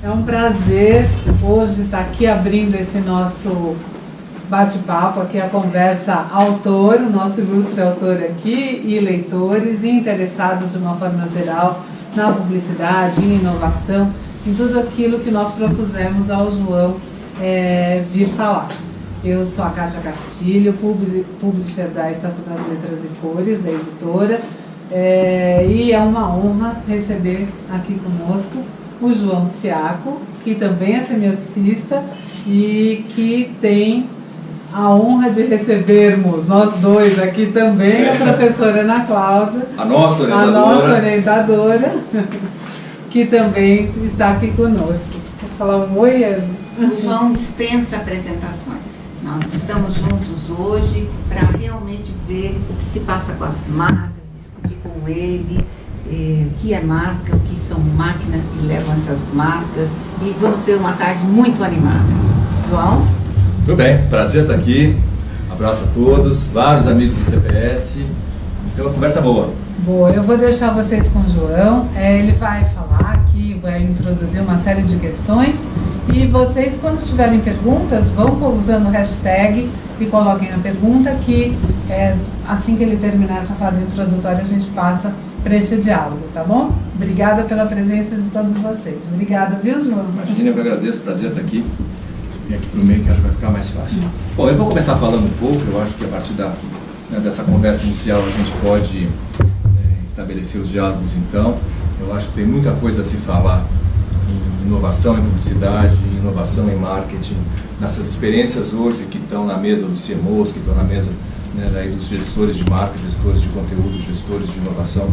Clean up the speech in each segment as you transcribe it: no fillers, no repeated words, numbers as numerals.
É um prazer hoje estar aqui abrindo esse nosso bate-papo, aqui a conversa autor, o nosso ilustre autor aqui, e leitores e interessados de uma forma geral na publicidade, em inovação, em tudo aquilo que nós propusemos ao João vir falar. Eu sou a Kátia Castilho, publisher da Estação das Letras e Cores, da editora, e é uma honra receber aqui conosco o João Ciacco, que também é semioticista e que tem a honra de recebermos nós dois aqui também, a professora Ana Cláudia, a nossa orientadora, que também está aqui conosco. Quer falar um oi, Ana? O João dispensa apresentações. Nós estamos juntos hoje para realmente ver o que se passa com as marcas, discutir com ele o que é marca, o que são máquinas que levam essas marcas, e vamos ter uma tarde muito animada. João? Tudo bem, prazer estar aqui, abraço a todos, vários amigos do CPS, então uma conversa boa. Boa, eu vou deixar vocês com o João, ele vai falar aqui, vai introduzir uma série de questões, e vocês, quando tiverem perguntas, vão usando o hashtag e coloquem a pergunta, que assim que ele terminar essa fase introdutória, a gente passa para esse diálogo, tá bom? Obrigada pela presença de todos vocês. Obrigada, viu, João? Imagina, eu que agradeço, prazer estar aqui. E aqui para o meio, que acho que vai ficar mais fácil. Bom, eu vou começar falando um pouco, eu acho que a partir dessa conversa inicial a gente pode estabelecer os diálogos, então. Eu acho que tem muita coisa a se falar em inovação em publicidade, em inovação em marketing, nessas experiências hoje que estão na mesa dos CMOs, que estão na mesa daí dos gestores de marca, gestores de conteúdo, gestores de inovação.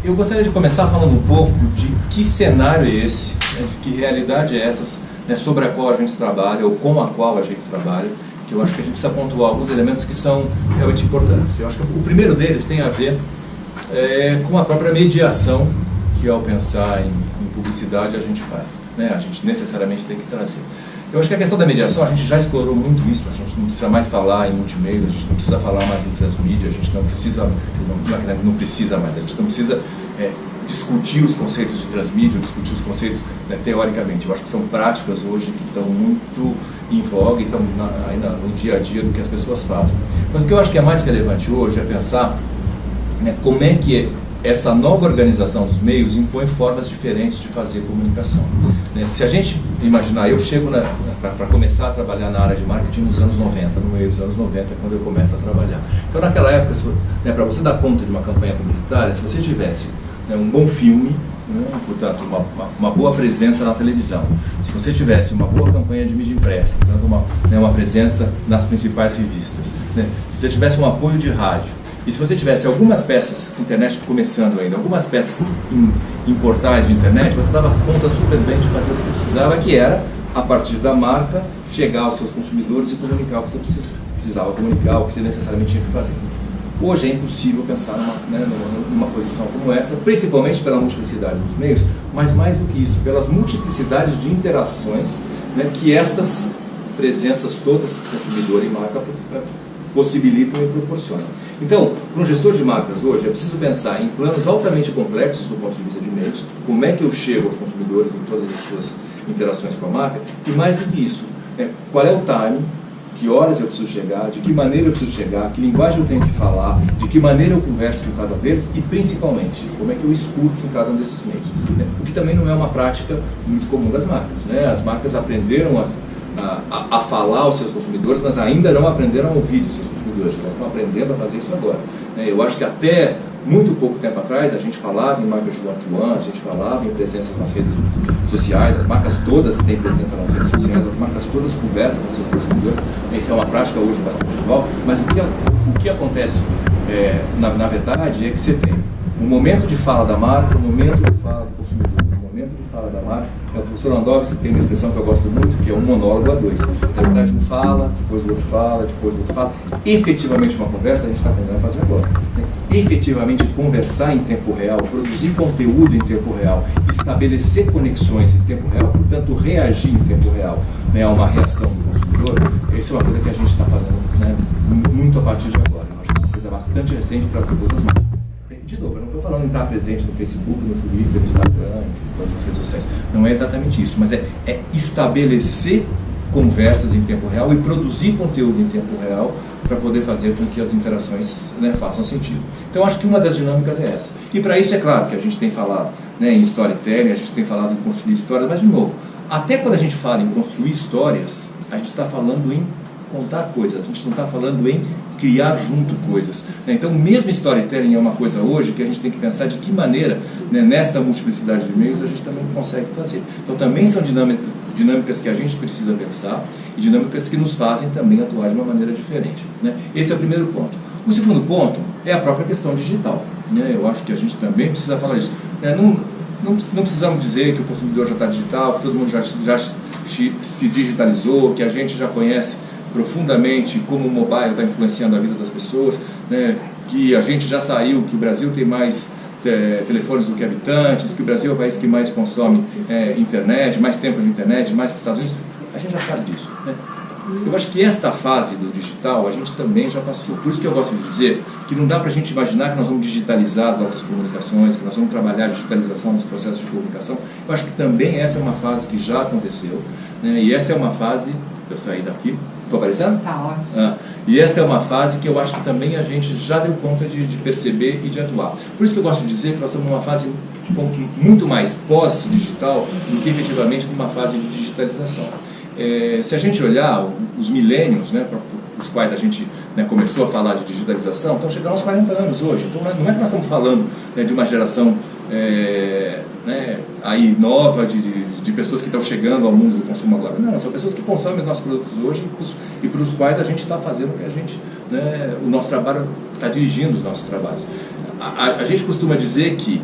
Eu gostaria de começar falando um pouco de que cenário é esse, de que realidade é essa, sobre a qual a gente trabalha, ou com a qual a gente trabalha, que eu acho que a gente precisa pontuar alguns elementos que são realmente importantes. Eu acho que o primeiro deles tem a ver com a própria mediação que, ao pensar em publicidade, a gente faz. A gente necessariamente tem que trazer. Eu acho que a questão da mediação, a gente já explorou muito isso, a gente não precisa mais falar em multimedia, a gente não precisa falar mais em transmídia, a gente não precisa, não precisa mais, a gente não precisa discutir os conceitos de transmídia, discutir os conceitos teoricamente. Eu acho que são práticas hoje que estão muito em voga e estão ainda no dia a dia do que as pessoas fazem. Mas o que eu acho que é mais relevante hoje é pensar como é que essa nova organização dos meios impõe formas diferentes de fazer comunicação. Se a gente imaginar, eu chego para começar a trabalhar na área de marketing nos anos 90, no meio dos anos 90 é quando eu começo a trabalhar. Então naquela época, para você dar conta de uma campanha publicitária, se você tivesse um bom filme, portanto uma boa presença na televisão, se você tivesse uma boa campanha de mídia impressa, portanto uma presença nas principais revistas, se você tivesse um apoio de rádio, e se você tivesse algumas peças, internet começando ainda, algumas peças em portais de internet, você dava conta super bem de fazer o que você precisava, que era, a partir da marca, chegar aos seus consumidores e comunicar o que você precisava comunicar, o que você necessariamente tinha que fazer. Hoje é impossível pensar numa posição como essa, principalmente pela multiplicidade dos meios, mas mais do que isso, pelas multiplicidades de interações que estas presenças todas, consumidor e marca, possibilitam e proporcionam. Então, para um gestor de marcas hoje, é preciso pensar em planos altamente complexos do ponto de vista de meios, como é que eu chego aos consumidores em todas as suas interações com a marca, e mais do que isso, qual é o timing, que horas eu preciso chegar, de que maneira eu preciso chegar, que linguagem eu tenho que falar, de que maneira eu converso com cada deles e, principalmente, como é que eu escuto em cada um desses meios. O que também não é uma prática muito comum das marcas. As marcas aprenderam a falar aos seus consumidores, mas ainda não aprenderam a ouvir os seus consumidores, elas estão aprendendo a fazer isso agora. Eu acho que até muito pouco tempo atrás a gente falava em marketing one-to-one, a gente falava em presença nas redes sociais, as marcas todas têm presença nas redes sociais, as marcas todas conversam com os seus consumidores, isso é uma prática hoje bastante usual, mas o que acontece, na verdade, é que você tem um momento de fala da marca, um momento de fala do consumidor, um momento de fala da marca. O professor Landowski tem uma expressão que eu gosto muito, que é um monólogo a dois. Na verdade, um fala, depois o outro fala, depois o outro fala. Efetivamente, uma conversa a gente está aprendendo a fazer agora. Efetivamente, conversar em tempo real, produzir conteúdo em tempo real, estabelecer conexões em tempo real, portanto, reagir em tempo real a uma reação do consumidor, isso é uma coisa que a gente está fazendo muito a partir de agora. Eu acho que é uma coisa bastante recente para todas as marcas. de novo, eu não estou falando em estar presente no Facebook, no Twitter, no Instagram, em todas as redes sociais. Não é exatamente isso, mas é estabelecer conversas em tempo real e produzir conteúdo em tempo real para poder fazer com que as interações, né, façam sentido. Então, acho que uma das dinâmicas é essa. E para isso, é claro que a gente tem falado, né, em storytelling, a gente tem falado em construir histórias, mas, de novo, até quando a gente fala em construir histórias, a gente está falando em contar coisas, a gente não está falando em criar junto coisas. Então, mesmo storytelling é uma coisa hoje que a gente tem que pensar de que maneira, né, nesta multiplicidade de meios, a gente também consegue fazer. Então, também são dinâmicas que a gente precisa pensar e dinâmicas que nos fazem também atuar de uma maneira diferente, né? Esse é o primeiro ponto. O segundo ponto é a própria questão digital, né? Eu acho que a gente também precisa falar disso. Não precisamos dizer que o consumidor já está digital, que todo mundo já se digitalizou, que a gente já conhece profundamente como o mobile está influenciando a vida das pessoas, né? Que a gente já saiu, que o Brasil tem mais telefones do que habitantes, que o Brasil é o país que mais consome internet, mais tempo de internet, mais que os Estados Unidos. A gente já sabe disso, né? Eu acho que esta fase do digital a gente também já passou. Por isso que eu gosto de dizer que não dá para a gente imaginar que nós vamos digitalizar as nossas comunicações, que nós vamos trabalhar a digitalização dos processos de comunicação. Eu acho que também essa é uma fase que já aconteceu, né? E essa é uma fase... Eu saí daqui, estou aparecendo? Está ótimo. E esta é uma fase que eu acho que também a gente já deu conta de perceber e de atuar. Por isso que eu gosto de dizer que nós estamos numa fase muito mais pós-digital do que efetivamente numa fase de digitalização. Se a gente olhar os milênios, né, para os quais a gente, né, começou a falar de digitalização, estão chegando aos 40 anos hoje. Então não é que nós estamos falando, né, de uma geração né, aí nova, de pessoas que estão chegando ao mundo do consumo agora. Não, são pessoas que consomem os nossos produtos hoje e para os quais a gente está fazendo o que a gente, né, o nosso trabalho, está dirigindo os nossos trabalhos. A gente costuma dizer que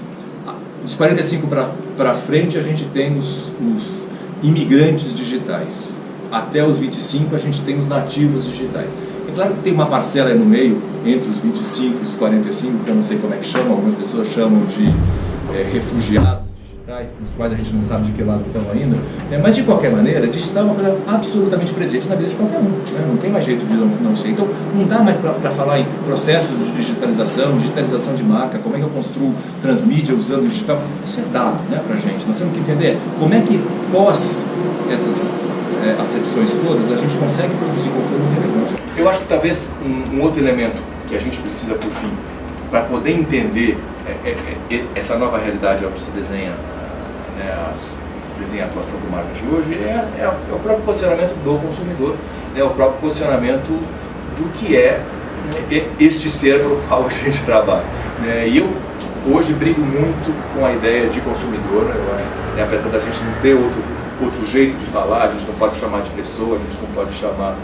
dos 45 para frente a gente tem os imigrantes digitais. Até os 25 a gente tem os nativos digitais. É claro que tem uma parcela aí no meio, entre os 25 e os 45, que eu não sei como é que chamam, algumas pessoas chamam de refugiados digitais, para os quais a gente não sabe de que lado estão ainda, mas de qualquer maneira, digital é uma coisa absolutamente presente na vida de qualquer um, né? Não tem mais jeito de não ser. Então, não dá mais para falar em processos de digitalização de marca, como é que eu construo transmídia usando o digital. Isso é dado, né, para a gente. Nós temos que entender como é que, pós essas acepções todas, a gente consegue produzir conteúdo relevante. Eu acho que talvez um outro elemento que a gente precisa, por fim, para poder entender essa nova realidade ao que se desenha, né, a atuação do marketing hoje, é o próprio posicionamento do consumidor, né, o próprio posicionamento do que é este ser pelo qual a gente trabalha, né? E eu hoje brigo muito com a ideia de consumidor, né, eu acho, né, apesar da gente não ter outro jeito de falar, a gente não pode chamar de pessoa, a gente não pode chamar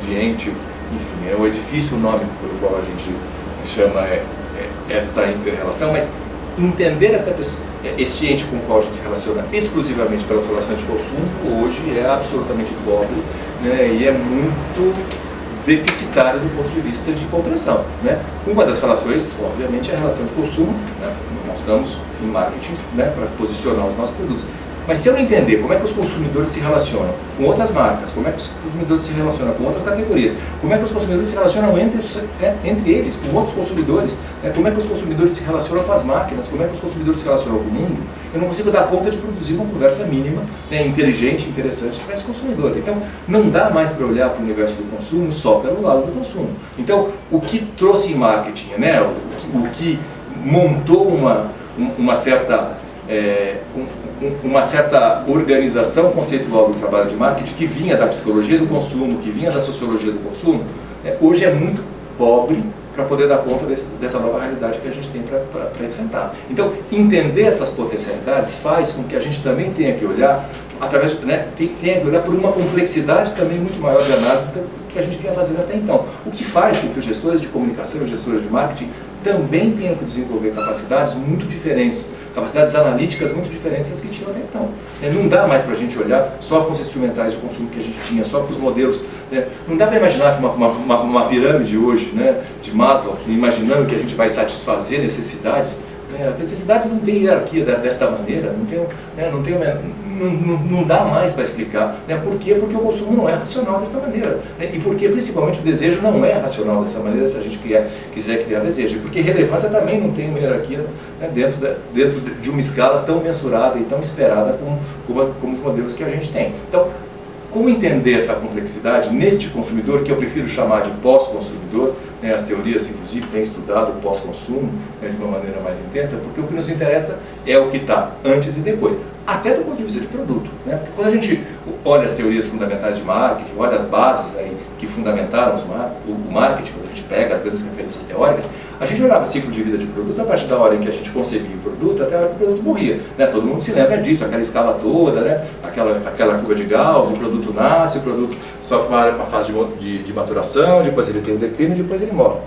de ente, enfim, é difícil o nome pelo qual a gente chama esta inter-relação, mas entender este ente com o qual a gente se relaciona exclusivamente pelas relações de consumo, hoje é absolutamente pobre, né, e é muito deficitário do ponto de vista de compreensão, né? Uma das relações, obviamente, é a relação de consumo, né? Nós estamos em marketing, né, para posicionar os nossos produtos. Mas se eu não entender como é que os consumidores se relacionam com outras marcas, como é que os consumidores se relacionam com outras categorias, como é que os consumidores se relacionam entre eles, com outros consumidores, né? Como é que os consumidores se relacionam com as máquinas, como é que os consumidores se relacionam com o mundo, eu não consigo dar conta de produzir uma conversa mínima, né, inteligente, interessante para esse consumidor. Então, não dá mais para olhar para o universo do consumo só pelo lado do consumo. Então, o que trouxe em marketing, né, o que montou uma certa organização conceitual do trabalho de marketing que vinha da psicologia do consumo, que vinha da sociologia do consumo, hoje é muito pobre para poder dar conta dessa nova realidade que a gente tem para enfrentar. Então, entender essas potencialidades faz com que a gente também tenha que olhar através, né, tenha que olhar por uma complexidade também muito maior de análise do que a gente vinha fazendo até então. O que faz com que os gestores de comunicação e os gestores de marketing também tenham que desenvolver capacidades muito diferentes, capacidades analíticas muito diferentes das que tinham até então. Não dá mais para a gente olhar só com os instrumentais de consumo que a gente tinha, só com os modelos. Não dá para imaginar que uma pirâmide hoje, né, de Maslow, imaginando que a gente vai não dá mais para explicar. Né? Por quê? Porque o consumo não é racional dessa maneira. Né? E porque, principalmente, o desejo não é racional dessa maneira, se a gente quiser criar desejo. E porque relevância também não tem uma hierarquia, né, dentro de uma escala tão mensurada e tão esperada como os modelos que a gente tem. Então, como entender essa complexidade neste consumidor, que eu prefiro chamar de pós-consumidor, né, as teorias, inclusive, têm estudado o pós-consumo, né, de uma maneira mais intensa, porque o que nos interessa é o que está antes e depois, até do ponto de vista de produto. Né? Porque quando a gente olha as teorias fundamentais de marketing, olha as bases aí que fundamentaram o marketing, quando a gente pega as grandes referências teóricas, a gente olhava o ciclo de vida de produto a partir da hora em que a gente concebia o produto até a hora que o produto morria. Né? Todo mundo se lembra disso, aquela escala toda, né? aquela curva de Gauss, o produto nasce, o produto sofre uma fase de maturação, depois ele tem o declínio e depois ele morre.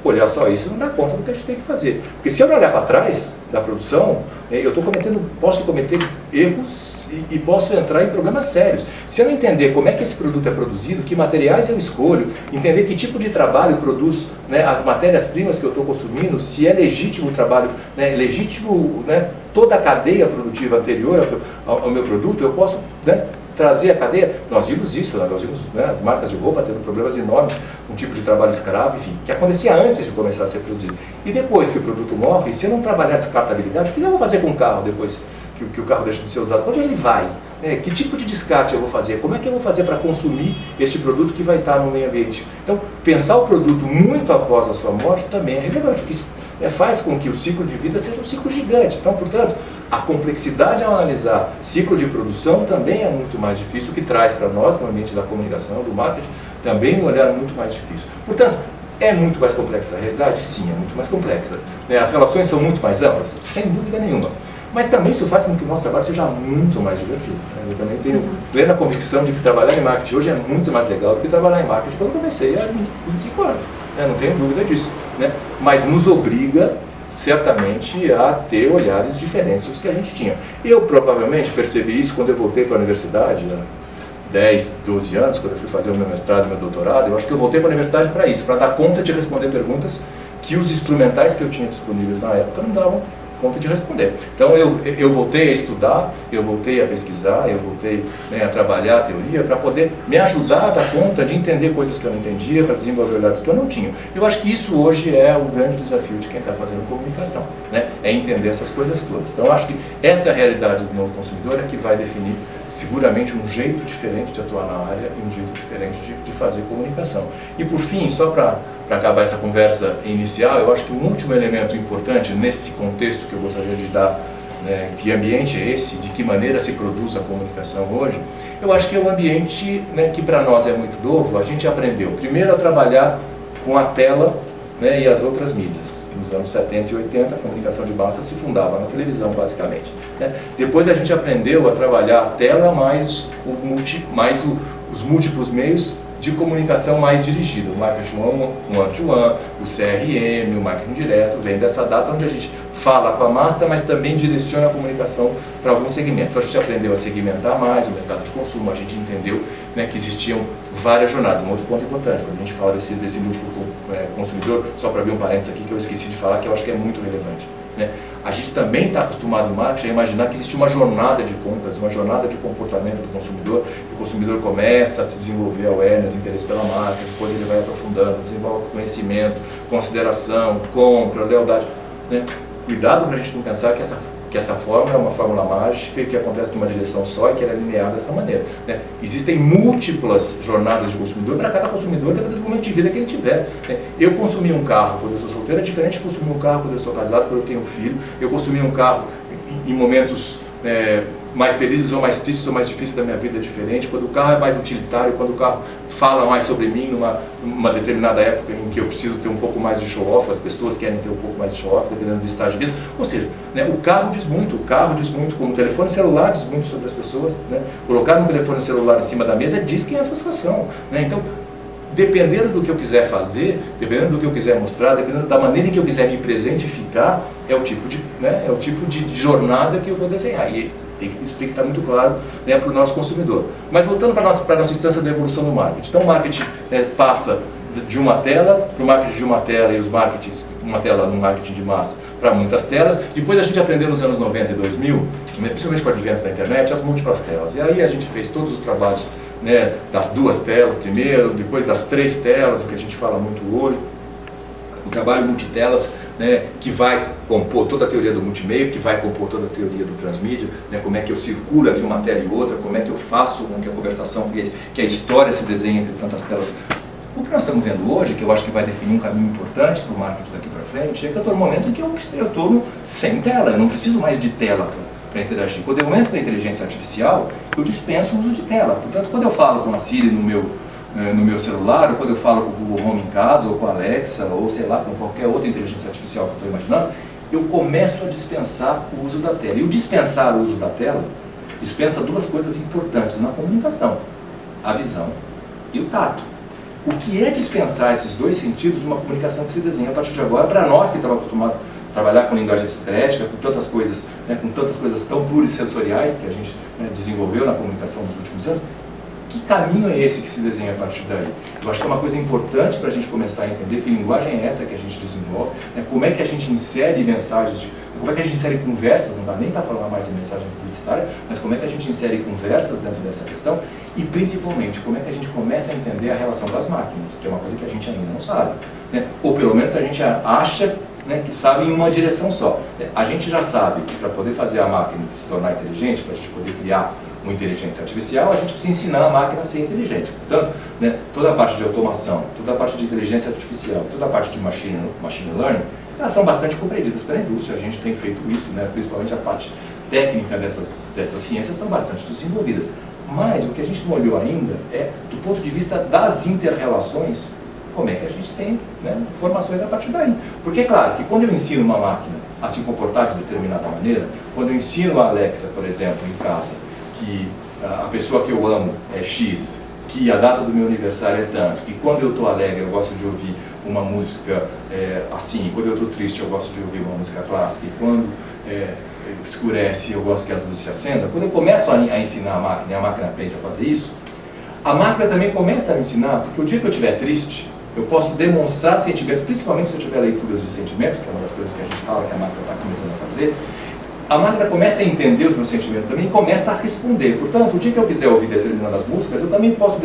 Olhar só isso não dá conta do que a gente tem que fazer. Porque se eu olhar para trás da produção, eu posso cometer erros e posso entrar em problemas sérios. Se eu não entender como é que esse produto é produzido, que materiais eu escolho, entender que tipo de trabalho produz, né, as matérias-primas que eu estou consumindo, se é legítimo o trabalho, né, legítimo, né, toda a cadeia produtiva anterior ao meu produto, eu posso, né, trazer a cadeia. Nós vimos isso, nós vimos, né, as marcas de roupa tendo problemas enormes, um tipo de trabalho escravo, enfim, que acontecia antes de começar a ser produzido. E depois que o produto morre, se eu não trabalhar a descartabilidade, o que eu vou fazer com o carro depois que o carro deixa de ser usado? Onde ele vai? Que tipo de descarte eu vou fazer? Como é que eu vou fazer para consumir este produto que vai estar no meio ambiente? Então, pensar o produto muito após a sua morte também é relevante, porque faz com que o ciclo de vida seja um ciclo gigante. Então, portanto, a complexidade ao analisar ciclo de produção também é muito mais difícil, o que traz para nós, no ambiente da comunicação, do marketing, também um olhar muito mais difícil. Portanto, é muito mais complexa a realidade? Sim, é muito mais complexa. As relações são muito mais amplas? Sem dúvida nenhuma. Mas também isso faz com que o nosso trabalho seja muito mais divertido. Eu também tenho plena convicção de que trabalhar em marketing hoje é muito mais legal do que trabalhar em marketing quando eu comecei há 25 anos. Não tenho dúvida disso. Mas nos obriga, certamente, a ter olhares diferentes dos que a gente tinha. Eu provavelmente percebi isso quando eu voltei para a universidade, há 10, 12 anos, quando eu fui fazer o meu mestrado e meu doutorado. Eu acho que eu voltei para a universidade para isso, para dar conta de responder perguntas que os instrumentais que eu tinha disponíveis na época não davam conta de responder. Então eu voltei a estudar, eu voltei a pesquisar, eu voltei, né, a trabalhar a teoria para poder me ajudar a dar conta de entender coisas que eu não entendia, para desenvolver olhares que eu não tinha. Eu acho que isso hoje é o grande desafio de quem está fazendo comunicação, né? É entender essas coisas todas. Então eu acho que essa é a realidade do novo consumidor é que vai definir seguramente um jeito diferente de atuar na área e um jeito diferente de fazer comunicação. E por fim, só para acabar essa conversa inicial, eu acho que um último elemento importante nesse contexto que eu gostaria de dar, né, que ambiente é esse, de que maneira se produz a comunicação hoje, eu acho que é um ambiente, né, que para nós é muito novo. A gente aprendeu primeiro a trabalhar com a tela, né, e as outras mídias. Nos anos 70 e 80, a comunicação de massa se fundava na televisão, basicamente. Né? Depois a gente aprendeu a trabalhar a tela mais os múltiplos meios de comunicação mais dirigida. O marketing one-to-one, o CRM, o marketing direto, vem dessa data onde a gente fala com a massa, mas também direciona a comunicação para alguns segmentos. Então a gente aprendeu a segmentar mais o mercado de consumo, a gente entendeu, né, que existiam várias jornadas. Um outro ponto importante, quando a gente fala desse múltiplo consumidor, só para abrir um parênteses aqui que eu esqueci de falar, que eu acho que é muito relevante. Né? A gente também está acostumado no marketing a imaginar que existe uma jornada de compras, uma jornada de comportamento do consumidor. O consumidor começa a se desenvolver awareness, interesse pela marca, depois ele vai aprofundando, desenvolve conhecimento, consideração, compra, lealdade. Né? Cuidado para a gente não pensar que essa fórmula é uma fórmula mágica e que acontece numa direção só e que ela é linear dessa maneira. Né? Existem múltiplas jornadas de consumidor para cada consumidor, dependendo do momento de vida que ele tiver. Né? Eu consumi um carro quando eu sou solteiro, é diferente de consumir um carro quando eu sou casado, quando eu tenho um filho. Eu consumi um carro em momentos mais felizes ou mais tristes ou mais difíceis da minha vida, é diferente. Quando o carro é mais utilitário, quando o carro fala mais sobre mim numa determinada época em que eu preciso ter um pouco mais de show-off, as pessoas querem ter um pouco mais de show-off, dependendo do estágio de vida. Ou seja, né, o carro diz muito, como o telefone celular diz muito sobre as pessoas. Né? Colocar um telefone celular em cima da mesa diz quem as pessoas são. Né? Então, dependendo do que eu quiser fazer, dependendo do que eu quiser mostrar, dependendo da maneira em que eu quiser me presentificar, é o tipo de jornada que eu vou desenhar. E isso tem que estar muito claro, né, para o nosso consumidor. Mas voltando para a nossa instância da evolução do marketing. Então o marketing, né, passa de uma tela para o marketing de uma tela e os marketings, uma tela no marketing de massa para muitas telas. Depois a gente aprendeu nos anos 90 e 2000, principalmente com o advento da internet, as múltiplas telas. E aí a gente fez todos os trabalhos, né, das 2 telas primeiro, depois das 3 telas, o que a gente fala muito hoje. O trabalho multitelas, né, que vai compor toda a teoria do multimeio, que vai compor toda a teoria do transmídia, né, como é que eu circulo entre uma tela e outra, como é que eu faço com que a conversação, que a história se desenhe entre tantas telas. O que nós estamos vendo hoje, que eu acho que vai definir um caminho importante para o marketing daqui para frente, é que eu estou no momento em que eu estou sem tela, eu não preciso mais de tela para interagir. Quando é o momento da inteligência artificial, eu dispenso o uso de tela. Portanto, quando eu falo com a Siri no meu celular, ou quando eu falo com o Google Home em casa, ou com a Alexa, ou sei lá, com qualquer outra inteligência artificial que eu estou imaginando, eu começo a dispensar o uso da tela. E o dispensar o uso da tela dispensa 2 coisas importantes na comunicação: a visão e o tato. O que é dispensar esses 2 sentidos numa comunicação que se desenha a partir de agora, para nós que estamos acostumados a trabalhar com linguagem sintética, com tantas coisas, né, com tantas coisas tão plurissensoriais que a gente, né, desenvolveu na comunicação nos últimos anos? Que caminho é esse que se desenha a partir daí? Eu acho que é uma coisa importante para a gente começar a entender que linguagem é essa que a gente desenvolve, né, como é que a gente insere mensagens, como é que a gente insere conversas, não dá nem para falar mais de mensagem publicitária, mas como é que a gente insere conversas dentro dessa questão e principalmente como é que a gente começa a entender a relação das máquinas, que é uma coisa que a gente ainda não sabe, né? Ou pelo menos a gente acha, né, que sabe em uma direção só. A gente já sabe que para poder fazer a máquina se tornar inteligente, para a gente poder criar uma inteligência artificial, a gente precisa ensinar a máquina a ser inteligente. Portanto, né, toda a parte de automação, toda a parte de inteligência artificial, toda a parte de machine learning, elas são bastante compreendidas pela indústria. A gente tem feito isso, né, principalmente a parte técnica dessas ciências estão bastante desenvolvidas. Mas o que a gente não olhou ainda é, do ponto de vista das inter-relações, como é que a gente tem, né, informações a partir daí. Porque é claro que quando eu ensino uma máquina a se comportar de determinada maneira, quando eu ensino a Alexa, por exemplo, em casa, que a pessoa que eu amo é X, que a data do meu aniversário é tanto, e quando eu estou alegre eu gosto de ouvir uma música assim, e quando eu estou triste eu gosto de ouvir uma música clássica, e quando escurece eu gosto que as luzes se acendam, quando eu começo a ensinar a máquina e a máquina aprende a fazer isso, a máquina também começa a me ensinar, porque o dia que eu estiver triste, eu posso demonstrar sentimentos, principalmente se eu tiver leituras de sentimento, que é uma das coisas que a gente fala que a máquina está começando a fazer. A máquina começa a entender os meus sentimentos também e começa a responder. Portanto, o dia que eu quiser ouvir determinadas músicas, eu também posso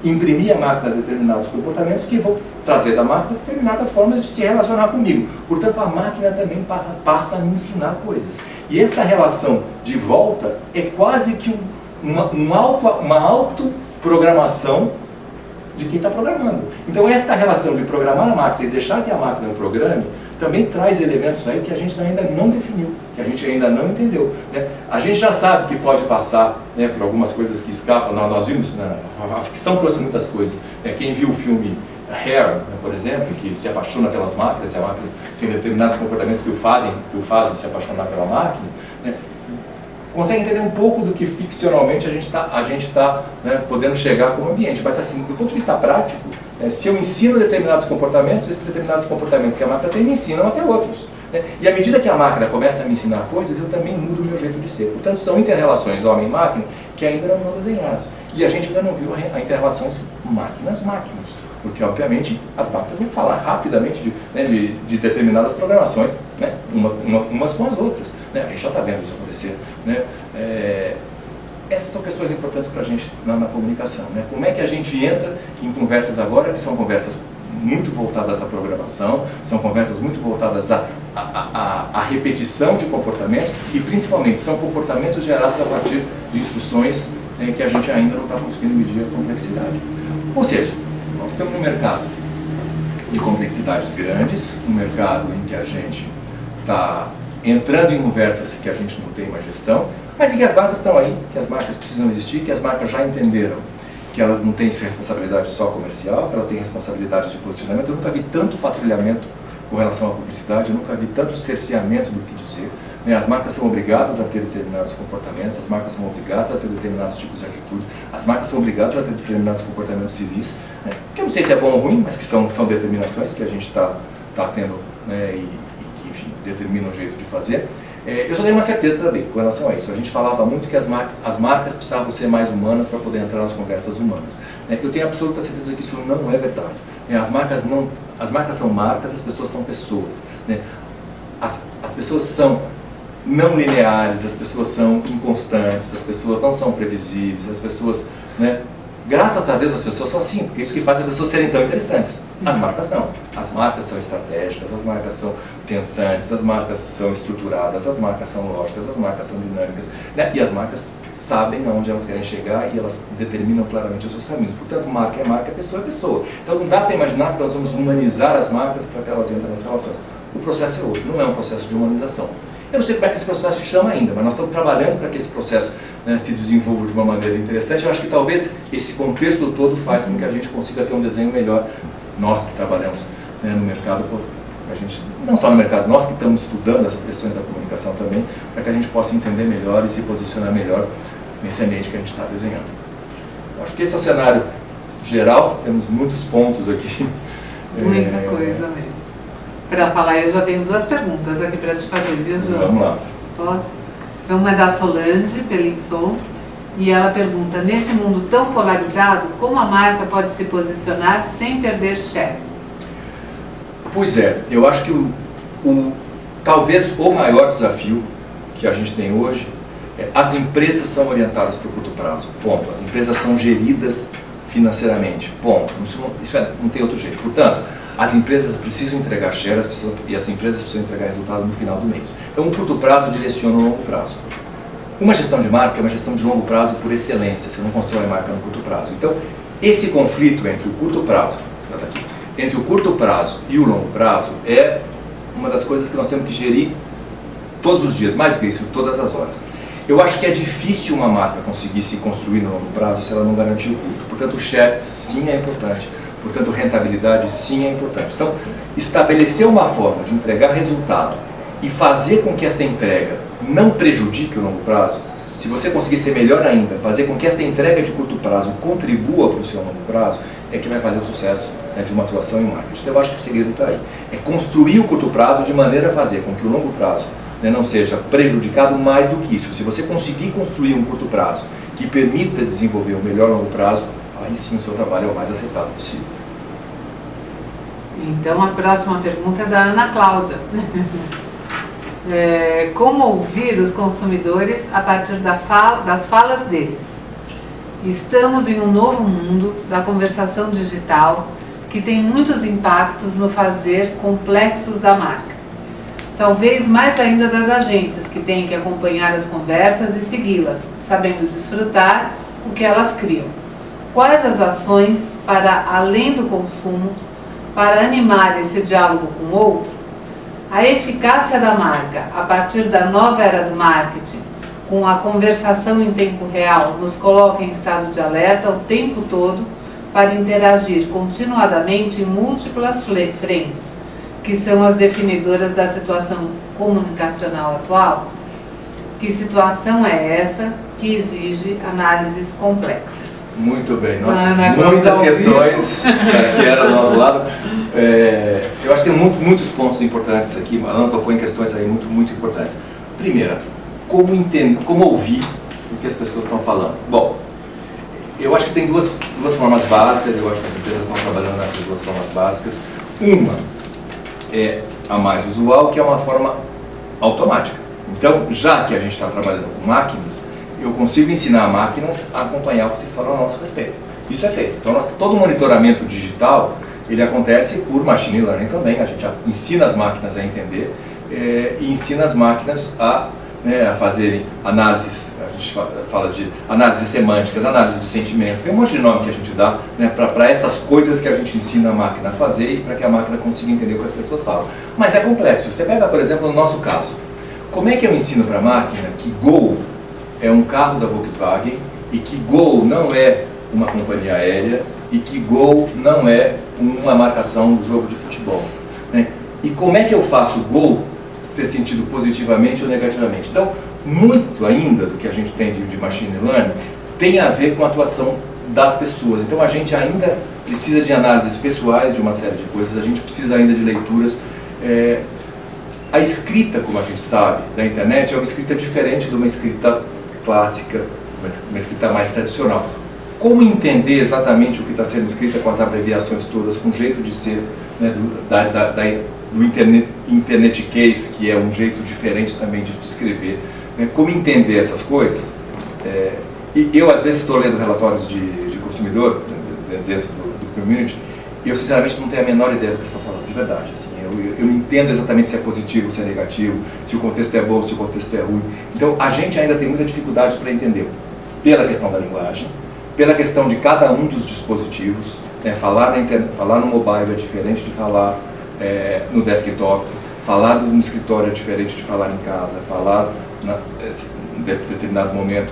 imprimir à máquina determinados comportamentos que vão trazer da máquina determinadas formas de se relacionar comigo. Portanto, a máquina também passa a me ensinar coisas. E essa relação de volta é quase que uma autoprogramação de quem está programando. Então, esta relação de programar a máquina e deixar que a máquina o programe também traz elementos aí que a gente ainda não definiu, que a gente ainda não entendeu, né? A gente já sabe que pode passar, né, por algumas coisas que escapam. Nós vimos, né, a ficção trouxe muitas coisas. Quem viu o filme Hair, né, por exemplo, que se apaixona pelas máquinas, e a máquina tem determinados comportamentos que o fazem se apaixonar pela máquina, né, consegue entender um pouco do que ficcionalmente a gente está, né, podendo chegar como ambiente. Mas assim, do ponto de vista prático, se eu ensino determinados comportamentos, esses determinados comportamentos que a máquina tem me ensinam até outros, né? E à medida que a máquina começa a me ensinar coisas, eu também mudo o meu jeito de ser. Portanto, são inter-relações homem e máquina que ainda não estão desenhadas. E a gente ainda não viu a inter-relação máquinas-máquinas. Porque, obviamente, as máquinas vão falar rapidamente de determinadas programações, né, umas com as outras, né? A gente já está vendo isso acontecer, né? Essas são questões importantes para a gente na comunicação, né? Como é que a gente entra em conversas agora, que são conversas muito voltadas à programação, são conversas muito voltadas à repetição de comportamentos e, principalmente, são comportamentos gerados a partir de instruções, né, que a gente ainda não está conseguindo medir a complexidade. Ou seja, nós temos um mercado de complexidades grandes, um mercado em que a gente está entrando em conversas que a gente não tem uma gestão, mas em que as marcas estão aí, que as marcas precisam existir, que as marcas já entenderam que elas não têm responsabilidade só comercial, que elas têm responsabilidade de posicionamento. Eu nunca vi tanto patrulhamento com relação à publicidade, eu nunca vi tanto cerceamento do que dizer, né? As marcas são obrigadas a ter determinados comportamentos, as marcas são obrigadas a ter determinados tipos de atitude, as marcas são obrigadas a ter determinados comportamentos civis, né? Que eu não sei se é bom ou ruim, mas que são determinações que a gente está tendo, né? E que, enfim, determinam o jeito de fazer. Eu só tenho uma certeza também com relação a isso. A gente falava muito que as marcas precisavam ser mais humanas para poder entrar nas conversas humanas. Eu tenho absoluta certeza que isso não é verdade. né? As marcas são marcas, as pessoas são pessoas, né? As pessoas são não lineares, as pessoas são inconstantes, as pessoas não são previsíveis, as pessoas, né? Graças a Deus as pessoas são assim, porque isso que faz as pessoas serem tão interessantes. As marcas não. As marcas são estratégicas, as marcas são pensantes, as marcas são estruturadas, as marcas são lógicas, as marcas são dinâmicas, né? E as marcas sabem aonde elas querem chegar e elas determinam claramente os seus caminhos. Portanto, marca é marca, pessoa é pessoa. Então não dá para imaginar que nós vamos humanizar as marcas para que elas entrem nas relações. O processo é outro, não é um processo de humanização. Eu não sei como é que esse processo se chama ainda, mas nós estamos trabalhando para que esse processo, né, se desenvolva de uma maneira interessante. Eu acho que talvez esse contexto todo faz com que a gente consiga ter um desenho melhor. Nós que trabalhamos, né, no mercado, a gente, não só no mercado, nós que estamos estudando essas questões da comunicação também, para que a gente possa entender melhor e se posicionar melhor nesse ambiente que a gente está desenhando. Eu acho que esse é o cenário geral, temos muitos pontos aqui. Muita coisa mesmo. Para falar, eu já tenho 2 perguntas aqui para te fazer, viu, João? Vamos lá. Posso? Uma é da Solange Pelinson, e ela pergunta: nesse mundo tão polarizado, como a marca pode se posicionar sem perder share? Pois é, eu acho que talvez o maior desafio que a gente tem hoje é as empresas são orientadas para o curto prazo, ponto. As empresas são geridas financeiramente, ponto. Não tem outro jeito. Portanto, as empresas precisam entregar shares e as empresas precisam entregar resultado no final do mês. Então, o curto prazo direciona o longo prazo. Uma gestão de marca é uma gestão de longo prazo por excelência, você não constrói marca no curto prazo. Então, esse conflito entre o curto prazo, entre o curto prazo e o longo prazo é uma das coisas que nós temos que gerir todos os dias, mais do que isso, todas as horas. Eu acho que é difícil uma marca conseguir se construir no longo prazo se ela não garantir o curto. Portanto, o share sim é importante. Portanto, rentabilidade sim é importante. Então, estabelecer uma forma de entregar resultado e fazer com que esta entrega não prejudique o longo prazo, se você conseguir ser melhor ainda, fazer com que esta entrega de curto prazo contribua para o seu longo prazo, é que vai fazer o sucesso, né, de uma atuação em marketing. Então, eu acho que o segredo está aí. É construir o curto prazo de maneira a fazer com que o longo prazo, né, não seja prejudicado mais do que isso. Se você conseguir construir um curto prazo que permita desenvolver o melhor longo prazo, aí sim o seu trabalho é o mais acertado possível. Então a próxima pergunta é da Ana Cláudia. Como ouvir os consumidores a partir das falas deles? Estamos em um novo mundo da conversação digital que tem muitos impactos no fazer complexos da marca. Talvez mais ainda das agências, que têm que acompanhar as conversas e segui-las, sabendo desfrutar o que elas criam. Quais as ações para além do consumo, para animar esse diálogo com o outro? A eficácia da marca, a partir da nova era do marketing, com a conversação em tempo real, nos coloca em estado de alerta o tempo todo para interagir continuadamente em múltiplas frentes, que são as definidoras da situação comunicacional atual. Que situação é essa que exige análises complexas? Muito bem, muitas questões que eram do nosso lado. Eu acho que tem muitos pontos importantes aqui. A Ana tocou em questões aí muito importantes. Primeira, como entender, como ouvir o que as pessoas estão falando. Bom, eu acho que tem duas formas básicas. Eu acho que as empresas estão trabalhando nessas 2 formas básicas. Uma é a mais usual, que é uma forma automática. Então, já que a gente está trabalhando com máquinas, eu consigo ensinar máquinas a acompanhar o que se fala a nosso respeito. Isso é feito. Então, todo monitoramento digital, ele acontece por machine learning também. A gente ensina as máquinas a entender e ensina as máquinas a fazerem análises, a gente fala de análises semânticas, análises de sentimentos, tem um monte de nome que a gente dá, né, para essas coisas que a gente ensina a máquina a fazer e para que a máquina consiga entender o que as pessoas falam. Mas é complexo. Você pega, por exemplo, no nosso caso, como é que eu ensino para a máquina que Gol é um carro da Volkswagen e que Gol não é uma companhia aérea e que Gol não é uma marcação do jogo de futebol, né? E como é que eu faço Gol ser sentido positivamente ou negativamente? Então, muito ainda do que a gente tem de machine learning tem a ver com a atuação das pessoas. Então, a gente ainda precisa de análises pessoais de uma série de coisas, a gente precisa ainda de leituras. A escrita, como a gente sabe, da internet é uma escrita diferente de uma escrita clássica, uma escrita mais tradicional. como entender exatamente o que está sendo escrito com as abreviações todas, com o jeito de ser, né, do internet case, que é um jeito diferente também de escrever, né, como entender essas coisas. E eu, às vezes, estou lendo relatórios de consumidor dentro do community, e eu, sinceramente, não tenho a menor ideia do que eles estão falando, de verdade. Assim, eu não entendo exatamente se é positivo, se é negativo, se o contexto é bom, se o contexto é ruim. Então, a gente ainda tem muita dificuldade para entender, pela questão da linguagem, pela questão de cada um dos dispositivos, né? Falar no mobile é diferente de falar no desktop, falar no escritório é diferente de falar em casa, falar em determinado momento,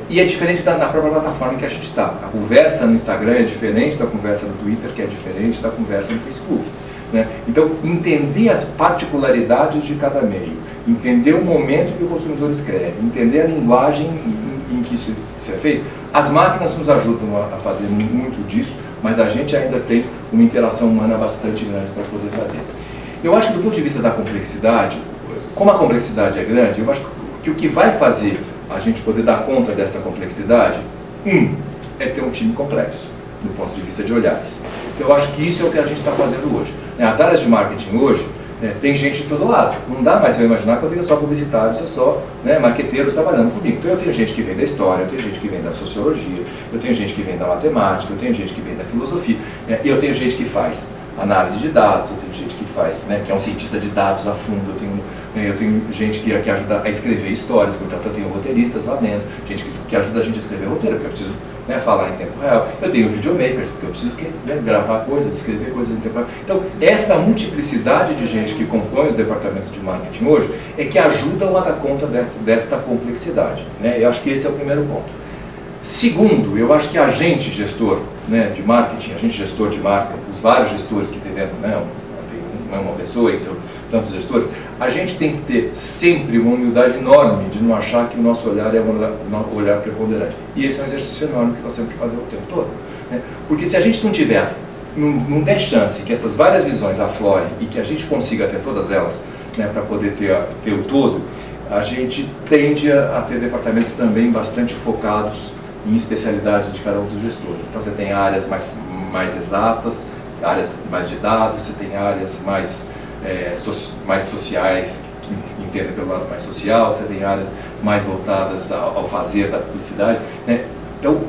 e é diferente na própria plataforma em que a gente está. A conversa no Instagram é diferente da conversa no Twitter, que é diferente da conversa no Facebook, né? Então, entender as particularidades de cada meio, entender o momento que o consumidor escreve, entender a linguagem em que isso é feito. As máquinas nos ajudam a fazer muito disso, mas a gente ainda tem uma interação humana bastante grande para poder fazer. Eu acho que do ponto de vista da complexidade, como a complexidade é grande, eu acho que o que vai fazer a gente poder dar conta desta complexidade, é ter um time complexo, do ponto de vista de olhares. Então eu acho que isso é o que a gente está fazendo hoje. As áreas de marketing hoje, tem gente de todo lado. Não dá mais para imaginar que eu tenho só publicitários, eu só marqueteiros trabalhando comigo. Então eu tenho gente que vem da história, eu tenho gente que vem da sociologia, eu tenho gente que vem da matemática, eu tenho gente que vem da filosofia, e eu tenho gente que faz análise de dados, eu tenho gente que faz, que é um cientista de dados a fundo, eu tenho gente que ajuda a escrever histórias, portanto eu tenho roteiristas lá dentro, gente que ajuda a gente a escrever roteiro, porque eu preciso falar em tempo real. Eu tenho videomakers, porque eu preciso gravar coisas, escrever coisas em tempo real. Então, essa multiplicidade de gente que compõe os departamentos de marketing hoje é que ajudam a dar conta desta complexidade, né? Eu acho que esse é o primeiro ponto. Segundo, eu acho que a gente gestor de marketing, a gente gestor de marca, os vários gestores que tem dentro, não é uma pessoa, são tantos gestores, a gente tem que ter sempre uma humildade enorme de não achar que o nosso olhar é um olhar preponderante. E esse é um exercício enorme que nós temos que fazer o tempo todo, né? Porque se a gente não tiver, não der chance que essas várias visões aflorem e que a gente consiga ter todas elas, para poder ter o todo, a gente tende a ter departamentos também bastante focados em especialidades de cada um dos gestores. Então você tem áreas mais exatas, áreas mais de dados, você tem áreas mais sociais, que entendem pelo lado mais social, você tem áreas mais voltadas ao fazer da publicidade, né? Então,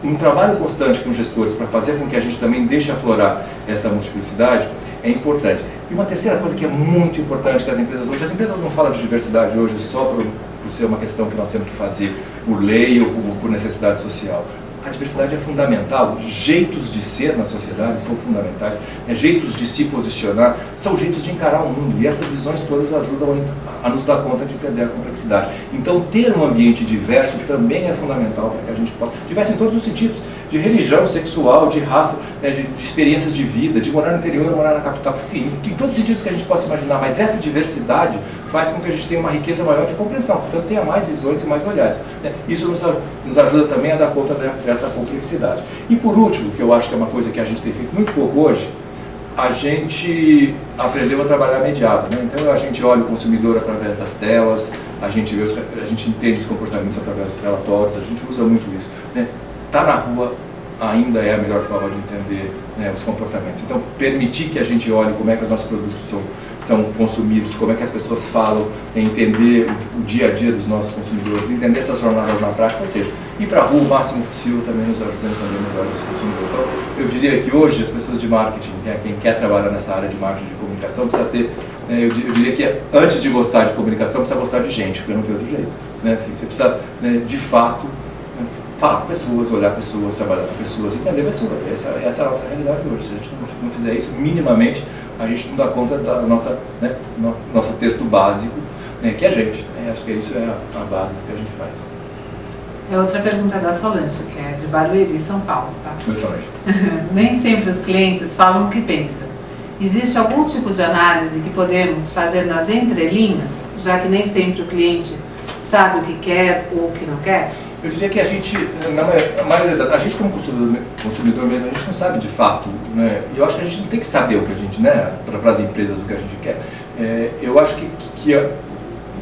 um trabalho constante com gestores para fazer com que a gente também deixe aflorar essa multiplicidade é importante. E uma terceira coisa que é muito importante que as empresas não falam de diversidade hoje só por ser uma questão que nós temos que fazer por lei ou por necessidade social. A diversidade é fundamental, jeitos de ser na sociedade são fundamentais, jeitos de se posicionar, são jeitos de encarar o mundo, e essas visões todas ajudam a nos dar conta de entender a complexidade. Então, ter um ambiente diverso também é fundamental para que a gente possa, diverso em todos os sentidos, de religião, sexual, de raça, de experiências de vida, de morar no interior, morar na capital, em todos os sentidos que a gente possa imaginar, mas essa diversidade faz com que a gente tenha uma riqueza maior de compreensão, portanto tenha mais visões e mais olhares, né? Isso nos ajuda também a dar conta dessa complexidade. E por último, que eu acho que é uma coisa que a gente tem feito muito pouco hoje, a gente aprendeu a trabalhar mediado, né? Então a gente olha o consumidor através das telas, a gente entende os comportamentos através dos relatórios, a gente usa muito isso, né? Tá na rua ainda é a melhor forma de entender, os comportamentos. Então, permitir que a gente olhe como é que os nossos produtos são consumidos, como é que as pessoas falam, entender o dia a dia dos nossos consumidores, entender essas jornadas na prática, ou seja, ir para a rua o máximo possível também nos ajuda a entender melhor esse consumidor. Então, eu diria que hoje as pessoas de marketing, quem quer trabalhar nessa área de marketing de comunicação, precisa ter, eu diria que antes de gostar de comunicação, precisa gostar de gente, porque não tem outro jeito, né? Assim, você precisa, de fato, falar com pessoas, olhar pessoas, trabalhar com pessoas, entender pessoas. Essa é a nossa realidade hoje. Se a gente não fizer isso minimamente, a gente não dá conta da nosso texto básico, que é a gente. Acho que isso é a base do que a gente faz. É outra pergunta da Solange, que é de Barueri, São Paulo. Tá? Solange. Nem sempre os clientes falam o que pensam. Existe algum tipo de análise que podemos fazer nas entrelinhas, já que nem sempre o cliente sabe o que quer ou o que não quer? Eu diria que a gente, na maioria das, a gente como consumidor mesmo, a gente não sabe de fato, né? E eu acho que a gente não tem que saber o que a gente, para as empresas o que a gente quer. Eu acho que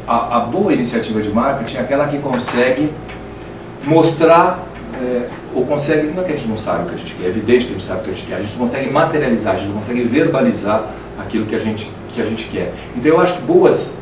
a boa iniciativa de marketing é aquela que consegue mostrar ou consegue, não é que a gente não sabe o que a gente quer, é evidente que a gente sabe o que a gente quer, a gente consegue materializar, a gente consegue verbalizar aquilo que a gente quer. Então eu acho que boas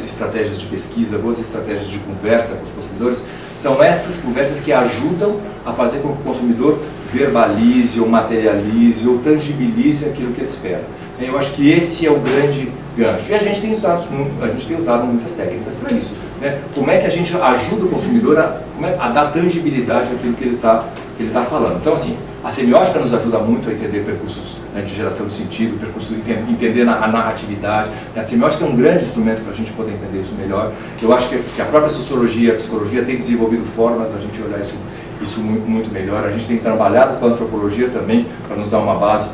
estratégias de pesquisa, boas estratégias de conversa com os consumidores, são essas conversas que ajudam a fazer com que o consumidor verbalize, ou materialize, ou tangibilize aquilo que ele espera. Eu acho que esse é o grande gancho. E a gente tem usado muitas técnicas para isso. Né? Como é que a gente ajuda o consumidor a dar tangibilidade àquilo que ele está falando. Então, assim, a semiótica nos ajuda muito a entender percursos, né, de geração de sentido, entender a narratividade. A semiótica é um grande instrumento para a gente poder entender isso melhor. Eu acho que a própria sociologia, a psicologia tem desenvolvido formas da gente olhar isso muito melhor. A gente tem trabalhado com a antropologia também para nos dar uma base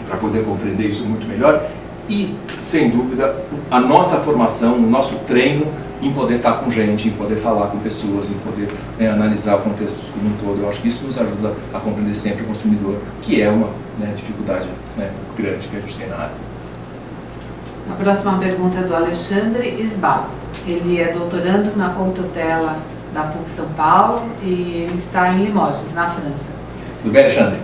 para poder compreender isso muito melhor. E, sem dúvida, a nossa formação, o nosso treino em poder estar com gente, em poder falar com pessoas, em poder analisar o contexto como um todo. Eu acho que isso nos ajuda a compreender sempre o consumidor, que é uma dificuldade grande que a gente tem na área. A próxima pergunta é do Alexandre Isbal. Ele é doutorando na Coutotela da PUC São Paulo e ele está em Limoges, na França. Tudo bem, Alexandre?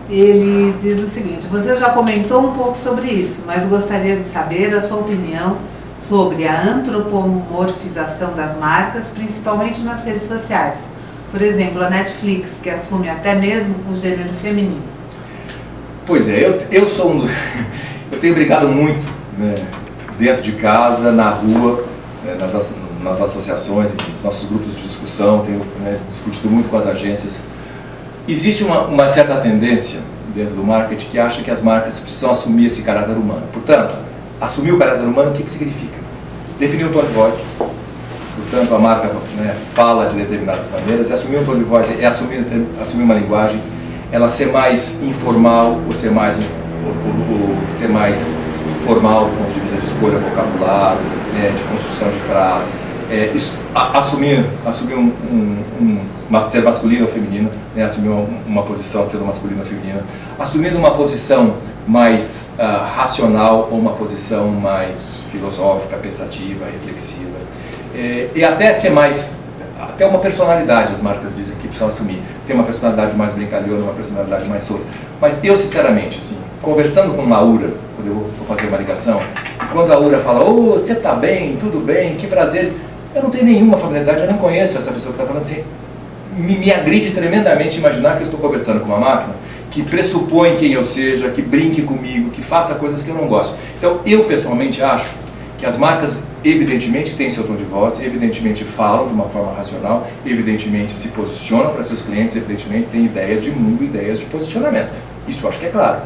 Ele diz o seguinte: você já comentou um pouco sobre isso, mas gostaria de saber a sua opinião sobre a antropomorfização das marcas, principalmente nas redes sociais. Por exemplo, a Netflix, que assume até mesmo o gênero feminino. Pois é, eu tenho brigado muito, né, dentro de casa, na rua, nas associações, nos nossos grupos de discussão, tenho discutido muito com as agências. Existe uma certa tendência dentro do marketing que acha que as marcas precisam assumir esse caráter humano. Portanto, assumir o caráter humano, o que significa? Definir um tom de voz. Portanto, a marca fala de determinadas maneiras, e assumir um tom de voz é assumir uma linguagem, ela ser mais informal ou ser mais formal do ponto de vista de escolha vocabulário, de construção de frases, assumir ser masculino ou feminino, assumir uma posição sendo masculina ou feminina, assumindo uma posição mais racional ou uma posição mais filosófica, pensativa, reflexiva, e até ser até uma personalidade, as marcas dizem que precisam assumir, tem uma personalidade mais brincalhona, uma personalidade mais solta. Mas eu, sinceramente, assim, conversando com uma Aura, quando eu vou fazer uma ligação, e quando a Aura fala, você está bem, tudo bem, que prazer, eu não tenho nenhuma familiaridade, eu não conheço essa pessoa que está falando assim, me agride tremendamente imaginar que eu estou conversando com uma máquina que pressupõe quem eu seja, que brinque comigo, que faça coisas que eu não gosto. Então, eu pessoalmente acho que as marcas, evidentemente, têm seu tom de voz, evidentemente falam de uma forma racional, evidentemente se posicionam para seus clientes, evidentemente têm ideias de mundo, ideias de posicionamento. Isso eu acho que é claro.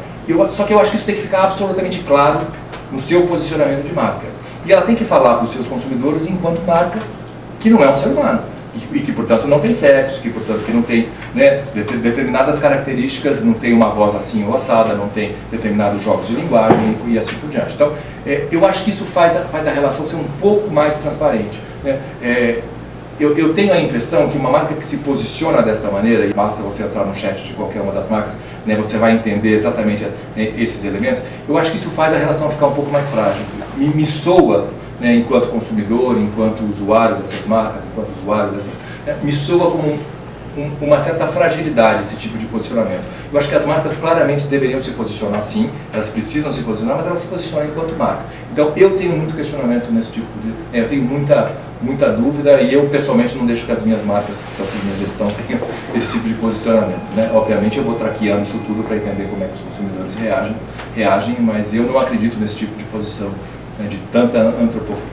Só que eu acho que isso tem que ficar absolutamente claro no seu posicionamento de marca. E ela tem que falar para os seus consumidores enquanto marca que não é um ser humano. E que, portanto, não tem sexo, que, portanto, que não tem determinadas características, não tem uma voz assim ou assada, não tem determinados jogos de linguagem e assim por diante. Então, eu acho que isso faz a relação ser um pouco mais transparente. Eu tenho a impressão que uma marca que se posiciona desta maneira, e basta você entrar no chat de qualquer uma das marcas, você vai entender exatamente esses elementos, eu acho que isso faz a relação ficar um pouco mais frágil. Me soa, enquanto consumidor, enquanto usuário dessas marcas, me soa como uma certa fragilidade esse tipo de posicionamento. Eu acho que as marcas claramente deveriam se posicionar sim, elas precisam se posicionar, mas elas se posicionam enquanto marca. Então eu tenho muito questionamento nesse tipo de... eu tenho muita dúvida e eu pessoalmente não deixo que as minhas marcas que estão seguindo a gestão tenham esse tipo de posicionamento. Obviamente eu vou traqueando isso tudo para entender como é que os consumidores reagem, mas eu não acredito nesse tipo de posição, de tanta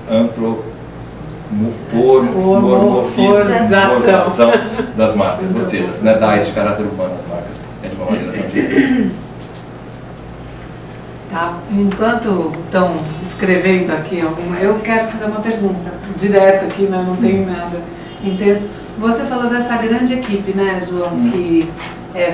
antropomorfização das marcas, ou seja, dar esse caráter humano às marcas de uma maneira tão direta. Tá. Enquanto estão escrevendo aqui eu quero fazer uma pergunta direta aqui, não tem nada em texto. Você falou dessa grande equipe, João, que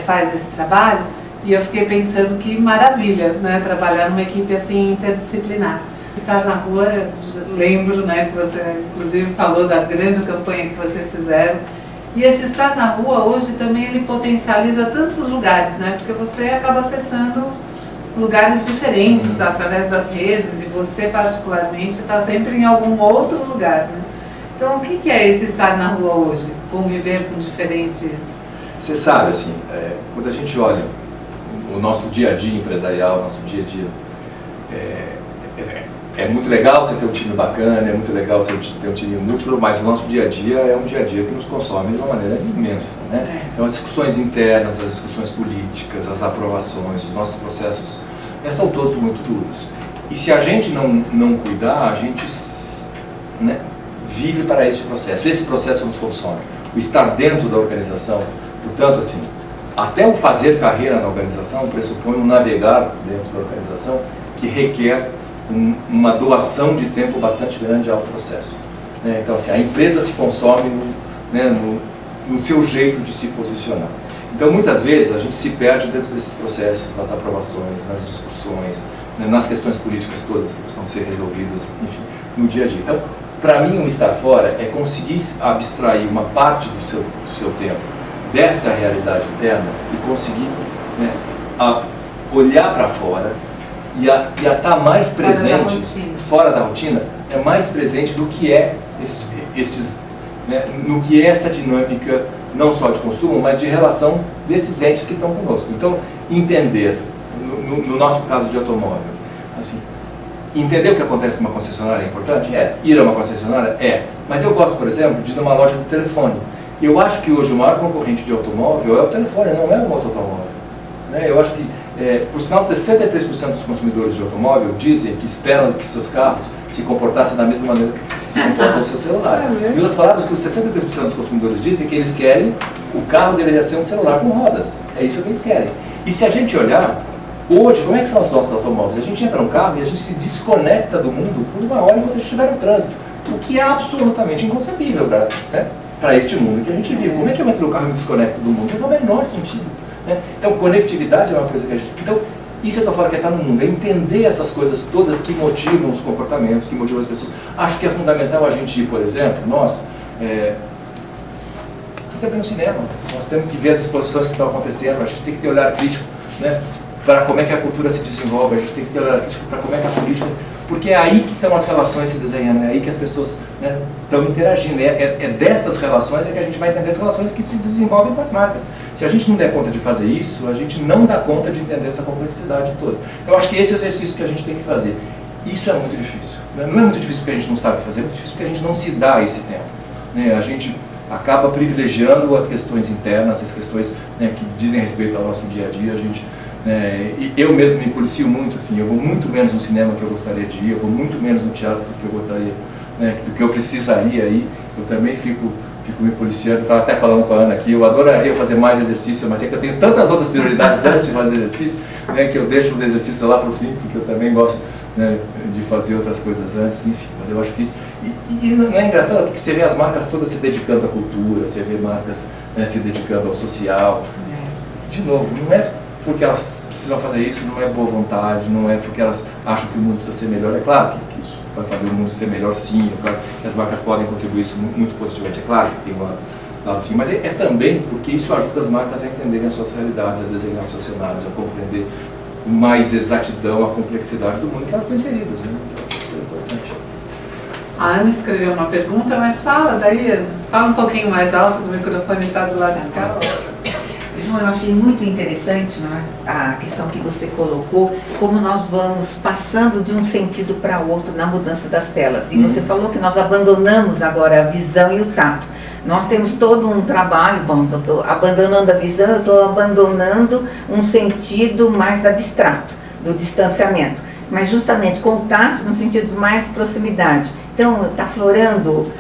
faz esse trabalho, e eu fiquei pensando que maravilha, trabalhar numa equipe assim interdisciplinar. Estar na rua, lembro, que você inclusive falou da grande campanha que vocês fizeram. E esse estar na rua hoje também ele potencializa tantos lugares, porque você acaba acessando lugares diferentes através das redes e você particularmente está sempre em algum outro lugar. Então o que é esse estar na rua hoje? Conviver com diferentes Você sabe, assim, quando a gente olha o nosso dia a dia empresarial, o nosso dia a dia, é muito legal você ter um time bacana, é muito legal você ter um time múltiplo, mas o nosso dia a dia é um dia a dia que nos consome de uma maneira imensa, né? Então as discussões internas, as discussões políticas, as aprovações, os nossos processos, são todos muito duros. E se a gente não cuidar, a gente, né, vive para esse processo. Esse processo nos consome. O estar dentro da organização, portanto, assim, até o fazer carreira na organização pressupõe um navegar dentro da organização que requer uma doação de tempo bastante grande ao processo. Né? Então, assim, a empresa se consome no seu jeito de se posicionar. Então, muitas vezes, a gente se perde dentro desses processos, nas aprovações, nas discussões, né, nas questões políticas todas que precisam ser resolvidas, enfim, no dia a dia. Então, para mim, um estar fora é conseguir abstrair uma parte do seu tempo dessa realidade interna e conseguir, né, olhar para fora e a estar mais presente, fora da rotina, mais presente do que é no que é essa dinâmica, não só de consumo, mas de relação desses entes que estão conosco. Então, entender, no nosso caso de automóvel, assim, entender o que acontece numa concessionária é importante? Ir a uma concessionária? Mas eu gosto, por exemplo, de ir numa loja de telefone. Eu acho que hoje o maior concorrente de automóvel é o telefone, não é o automóvel. Né? Eu acho que, por sinal, 63% dos consumidores de automóvel dizem que esperam que seus carros se comportassem da mesma maneira que se comportam os seus celulares. Em outras palavras, que os 63% dos consumidores dizem que eles querem, o carro deveria ser um celular com rodas. É isso que eles querem. E se a gente olhar, hoje, como é que são os nossos automóveis? A gente entra no carro e a gente se desconecta do mundo por uma hora enquanto a gente estiver no trânsito. O que é absolutamente inconcebível para este mundo que a gente vive. Como é que eu entro no carro e me desconecto do mundo? Não faz o menor sentido. Né? Então, conectividade é uma coisa que a gente... Então, isso eu estou falando que está no mundo, é entender essas coisas todas que motivam os comportamentos, que motivam as pessoas. Acho que é fundamental a gente ir, por exemplo, nós no cinema, nós temos que ver as exposições que estão acontecendo, a gente tem que ter olhar crítico, né, para como é que a cultura se desenvolve, a gente tem que ter olhar crítico para como é que a política... Porque é aí que estão as relações se desenhando, é aí que as pessoas, né, estão interagindo, é dessas relações que a gente vai entender as relações que se desenvolvem com as marcas. Se a gente não der conta de fazer isso, a gente não dá conta de entender essa complexidade toda. Então, eu acho que esse é o exercício que a gente tem que fazer. Isso é muito difícil. Né? Não é muito difícil porque a gente não sabe fazer, é muito difícil porque a gente não se dá esse tempo. Né? A gente acaba privilegiando as questões internas, as questões, né, que dizem respeito ao nosso dia a dia. A gente, e eu mesmo me policio muito, assim, eu vou muito menos no cinema que eu gostaria de ir, eu vou muito menos no teatro do que eu gostaria, né, do que eu precisaria ir. Eu também fico me policiando, estava até falando com a Ana aqui, eu adoraria fazer mais exercício, mas é que eu tenho tantas outras prioridades antes de fazer exercício, né, que eu deixo os exercícios lá para o fim, porque eu também gosto, né, de fazer outras coisas antes, enfim, mas eu acho que isso... E não é engraçado, porque você vê as marcas todas se dedicando à cultura, você vê marcas, né, se dedicando ao social. De novo, não é porque elas precisam fazer isso, não é boa vontade, não é porque elas acham que o mundo precisa ser melhor. É claro que isso vai fazer o mundo ser melhor, sim, é claro que as marcas podem contribuir isso muito positivamente, é claro que tem um lado sim, mas é também porque isso ajuda as marcas a entenderem as suas realidades, a desenhar seus cenários, a compreender com mais exatidão a complexidade do mundo que elas estão inseridas, né? Isso é importante. A Ana escreveu uma pergunta, mas fala um pouquinho mais alto, o microfone está do lado de cá. João, eu achei muito interessante, né, a questão que você colocou, como nós vamos passando de um sentido para outro na mudança das telas. E você falou que nós abandonamos agora a visão e o tato. Nós temos todo um trabalho, bom, eu estou abandonando a visão, eu estou abandonando um sentido mais abstrato do distanciamento. Mas justamente com o tato no sentido mais proximidade. Então, está aflorando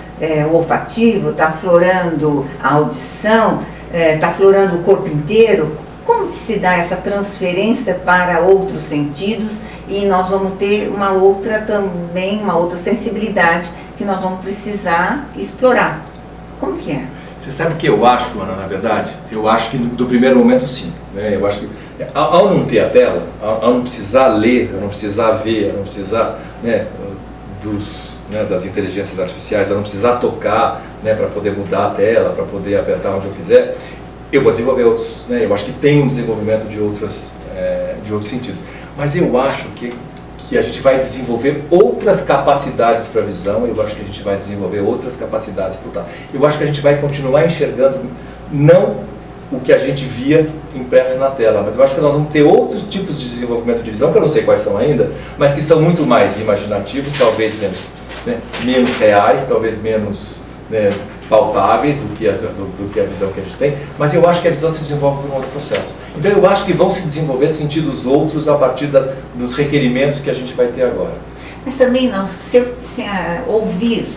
o olfativo, está aflorando a audição, está aflorando o corpo inteiro. Como que se dá essa transferência para outros sentidos e nós vamos ter uma outra sensibilidade que nós vamos precisar explorar? Como que é? Você sabe o que eu acho, Ana, na verdade? Eu acho que do primeiro momento sim. Né? Eu acho que ao não ter a tela, ao não precisar ler, ao não precisar ver, ao não precisar, né, das inteligências artificiais, ao não precisar tocar, né, para poder mudar a tela, para poder apertar onde eu quiser, eu vou desenvolver outros. Né? Eu acho que tem um desenvolvimento de outros sentidos. Mas eu acho que a gente vai desenvolver outras capacidades para a visão, eu acho que a gente vai desenvolver outras capacidades para o tato. Eu acho que a gente vai continuar enxergando, não o que a gente via impresso na tela. Mas eu acho que nós vamos ter outros tipos de desenvolvimento de visão, que eu não sei quais são ainda, mas que são muito mais imaginativos, talvez menos, né, menos reais, talvez menos, né, pautáveis do que a visão que a gente tem, mas eu acho que a visão se desenvolve por um outro processo. Então eu acho que vão se desenvolver sentidos outros a partir dos requerimentos que a gente vai ter agora. Mas também não, se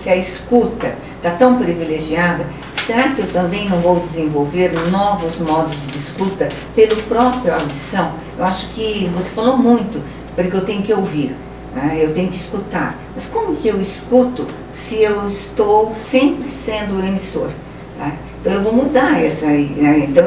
a escuta está tão privilegiada, será que eu também não vou desenvolver novos modos de escuta pelo próprio audição? Eu acho que você falou muito, porque eu tenho que ouvir, né? Eu tenho que escutar. Mas como que eu escuto se eu estou sempre sendo o emissor? Tá? Então eu vou mudar essa aí, né? Então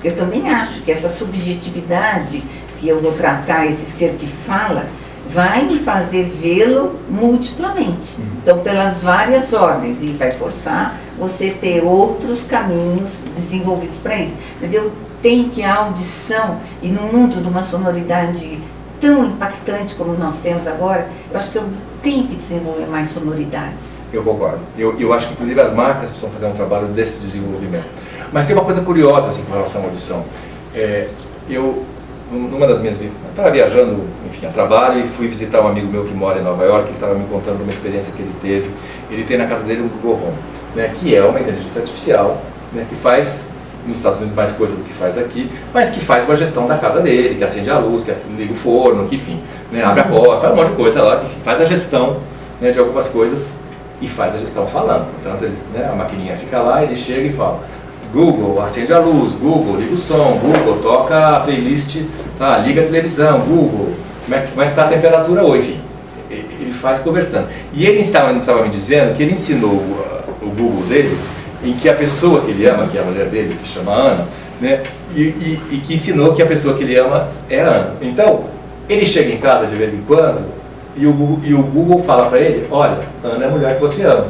eu também acho que essa subjetividade que eu vou tratar, esse ser que fala, vai me fazer vê-lo multiplamente. Então, pelas várias ordens, e vai forçar você ter outros caminhos desenvolvidos para isso. Mas eu tenho que a audição, e num mundo de uma sonoridade tão impactante como nós temos agora, eu acho que eu tenho que desenvolver mais sonoridades. Eu concordo. Eu acho que, inclusive, as marcas precisam fazer um trabalho desse desenvolvimento. Mas tem uma coisa curiosa, assim, com relação à audição. Numa das minhas... Eu estava viajando, enfim, a trabalho, e fui visitar um amigo meu que mora em Nova York, ele estava me contando de uma experiência que ele teve. Ele tem na casa dele um Google Home, né, que é uma inteligência artificial, né, que faz, nos Estados Unidos, mais coisa do que faz aqui, mas que faz uma gestão da casa dele, que acende a luz, que liga o forno, que, enfim, né, abre a porta, faz um monte de coisa lá, que, enfim, faz a gestão, né, de algumas coisas e faz a gestão falando. Portanto, ele, né, a maquininha fica lá, ele chega e fala: Google, acende a luz, Google, liga o som, Google, toca a playlist, tá, liga a televisão, Google, como é que está a temperatura hoje, enfim. Ele faz conversando. E ele estava me dizendo que ele ensinou o Google dele, em que a pessoa que ele ama, que é a mulher dele, que chama Ana, né, e que ensinou que a pessoa que ele ama é a Ana. Então, ele chega em casa de vez em quando, e o Google fala para ele: olha, Ana é a mulher que você ama.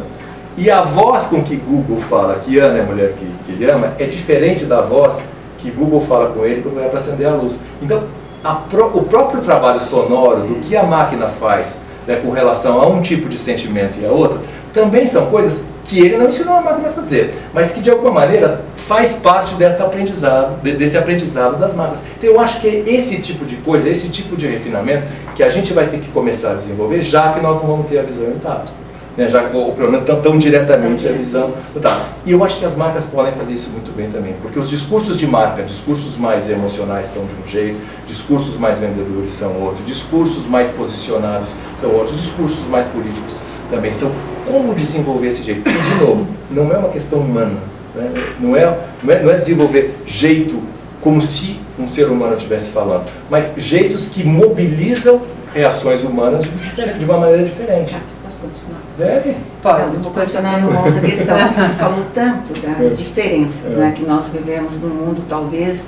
E a voz com que Google fala que Ana é a mulher que ele ama é diferente da voz que Google fala com ele quando é para acender a luz. Então, o próprio trabalho sonoro do que a máquina faz, né, com relação a um tipo de sentimento e a outro, também são coisas que ele não ensinou a máquina a fazer, mas que de alguma maneira faz parte desse aprendizado das máquinas. Então eu acho que é esse tipo de coisa, esse tipo de refinamento que a gente vai ter que começar a desenvolver, já que nós não vamos ter a visão intacta. Né, ou pelo menos tão diretamente a visão. Tá. E eu acho que as marcas podem fazer isso muito bem também, porque os discursos de marca, discursos mais emocionais são de um jeito, discursos mais vendedores são outro, discursos mais posicionados são outros, discursos mais políticos também são. Como desenvolver esse jeito? E, de novo, não é uma questão humana, né? não é desenvolver jeito como se um ser humano estivesse falando, mas jeitos que mobilizam reações humanas de uma maneira diferente. Deve? Pode. Eu vou continuar numa outra questão. Você falou tanto das diferenças, né, que nós vivemos no mundo, talvez,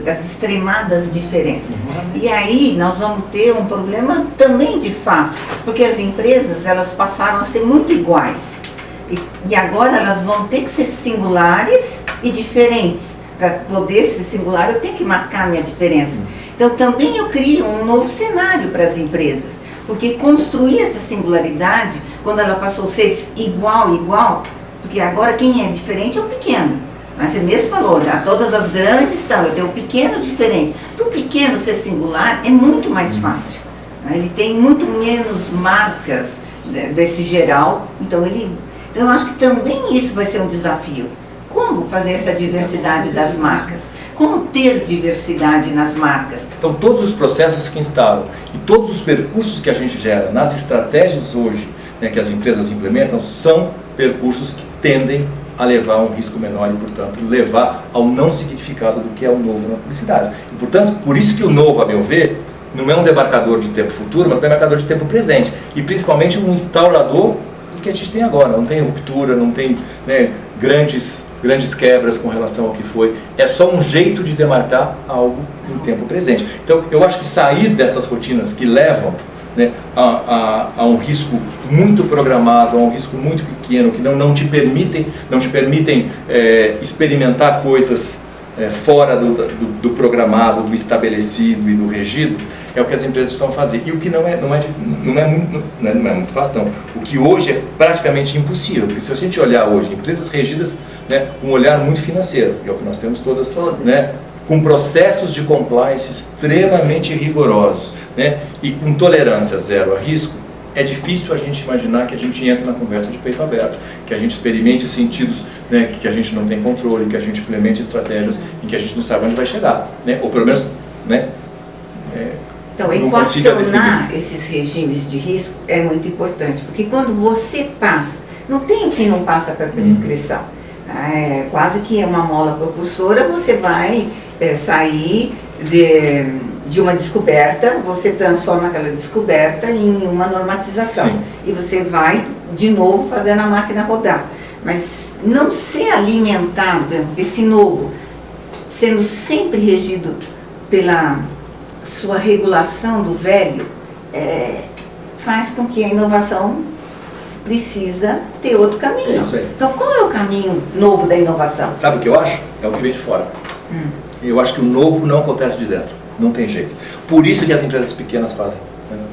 das extremadas diferenças. E aí nós vamos ter um problema também de fato, porque as empresas, elas passaram a ser muito iguais. E agora elas vão ter que ser singulares e diferentes. Para poder ser singular, eu tenho que marcar a minha diferença. Então também eu crio um novo cenário para as empresas. Porque construir essa singularidade, quando ela passou a ser igual, porque agora quem é diferente é o pequeno. Mas você mesmo falou, todas as grandes estão, eu tenho o pequeno diferente. Para o pequeno ser singular é muito mais fácil. Ele tem muito menos marcas desse geral, então eu acho que também isso vai ser um desafio. Como fazer essa diversidade das marcas? Como ter diversidade nas marcas? Então, todos os processos que instalam e todos os percursos que a gente gera nas estratégias hoje, né, que as empresas implementam, são percursos que tendem a levar a um risco menor e, portanto, levar ao não significado do que é o novo na publicidade. E, portanto, por isso que o novo, a meu ver, não é um demarcador de tempo futuro, mas um demarcador de tempo presente. E, principalmente, um instaurador do que a gente tem agora. Não tem ruptura, não tem, né, grandes quebras com relação ao que foi. É só um jeito de demarcar algo no tempo presente. Então, eu acho que sair dessas rotinas que levam, né, a um risco muito programado, a um risco muito pequeno, que não te permitem experimentar coisas fora do programado, do estabelecido e do regido, é o que as empresas precisam fazer. E o que não é muito fácil, não. O que hoje é praticamente impossível, porque se a gente olhar hoje, empresas regidas, né, com um olhar muito financeiro, que é o que nós temos todas. Né, com processos de compliance extremamente rigorosos, né, e com tolerância zero a risco, é difícil a gente imaginar que a gente entre na conversa de peito aberto, que a gente experimente sentidos, né, que a gente não tem controle, que a gente implemente estratégias em que a gente não sabe onde vai chegar, né, ou pelo menos, né, então, equacionar esses regimes de risco é muito importante, porque quando você passa, não tem quem não passa para prescrição, é quase que é uma mola propulsora, você vai sair de uma descoberta, você transforma aquela descoberta em uma normatização. Sim. E você vai de novo fazendo a máquina rodar. Mas não ser alimentado, esse novo, sendo sempre regido pela sua regulação do velho, faz com que a inovação precisa ter outro caminho. É isso aí. Então, qual é o caminho novo da inovação? Sabe o que eu acho? É o que vem de fora. Eu acho que o novo não acontece de dentro. Não tem jeito. Por isso que as empresas pequenas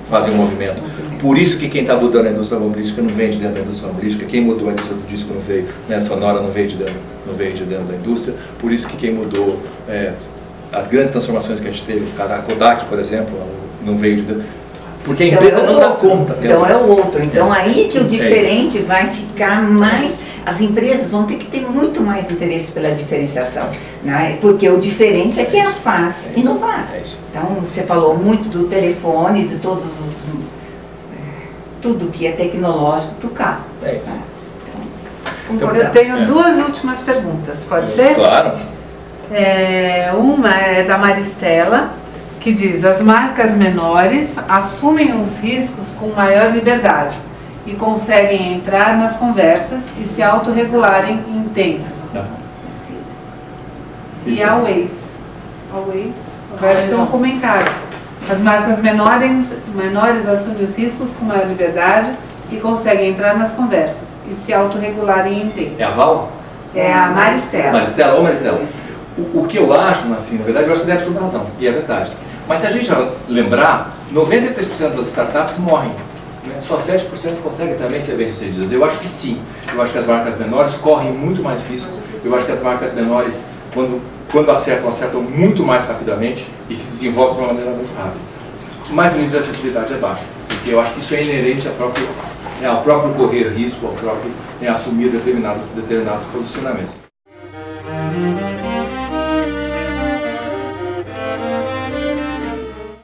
fazem um movimento. Por isso que quem está mudando a indústria automobilística não vem de dentro da indústria automobilística. Quem mudou a indústria do disco não veio, né? A Sonora não veio de dentro da indústria. Por isso que quem mudou as grandes transformações que a gente teve, a Kodak, por exemplo, não veio de dentro. Porque a empresa não dá conta. Então é o outro. Então aí que o diferente vai ficar mais... As empresas vão ter que ter muito mais interesse pela diferenciação, né? Porque o diferente é que as faz inovar. Então você falou muito do telefone, de todos os... tudo que é tecnológico para o carro. É isso. Então, eu tenho duas últimas perguntas, pode ser? Claro. Uma é da Maristela, que diz: as marcas menores assumem os riscos com maior liberdade e conseguem entrar nas conversas e se autorregularem em tempo. E a Waze vai ter um comentário. As marcas menores assumem os riscos com maior liberdade e conseguem entrar nas conversas e se autorregularem em tempo. É a Val? É a Maristela. Maristela, Maristela. O que eu acho, assim, na verdade, eu acho que você tem absoluta razão, e é verdade. Mas se a gente lembrar, 93% das startups morrem. Só 7% conseguem também ser bem-sucedidas. Eu acho que sim. Eu acho que as marcas menores correm muito mais risco. Eu acho que as marcas menores, quando acertam muito mais rapidamente e se desenvolvem de uma maneira muito rápida. Mas o nível de assertividade é baixo. Porque eu acho que isso é inerente ao próprio correr risco, ao próprio assumir determinados posicionamentos.